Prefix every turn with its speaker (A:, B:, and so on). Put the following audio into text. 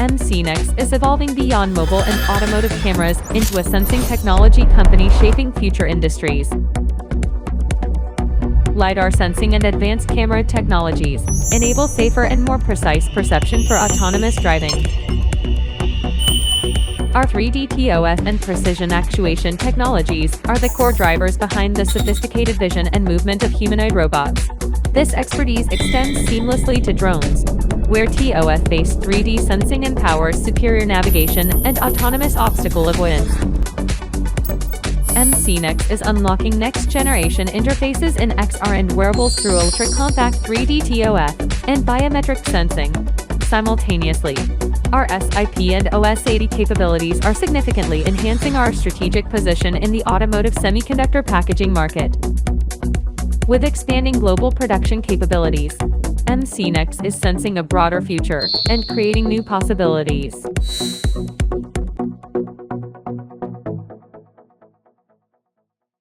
A: MCNEX is evolving beyond mobile and automotive cameras into a sensing technology company shaping future industries. LiDAR sensing and advanced camera technologies enable safer and more precise perception for autonomous driving. Our 3D ToF and precision actuation technologies are the core drivers behind the sophisticated vision and movement of humanoid robots. This expertise extends seamlessly to drones, where ToF-based 3D sensing empowers superior navigation and autonomous obstacle avoidance. MCNEX is unlocking next-generation interfaces in XR and wearables through ultra-compact 3D ToF and biometric sensing. Simultaneously, our SiP and OSAT capabilities are significantly enhancing our strategic position in the automotive semiconductor packaging market. With expanding global production capabilities, MCNEX is sensing a broader future and creating new possibilities.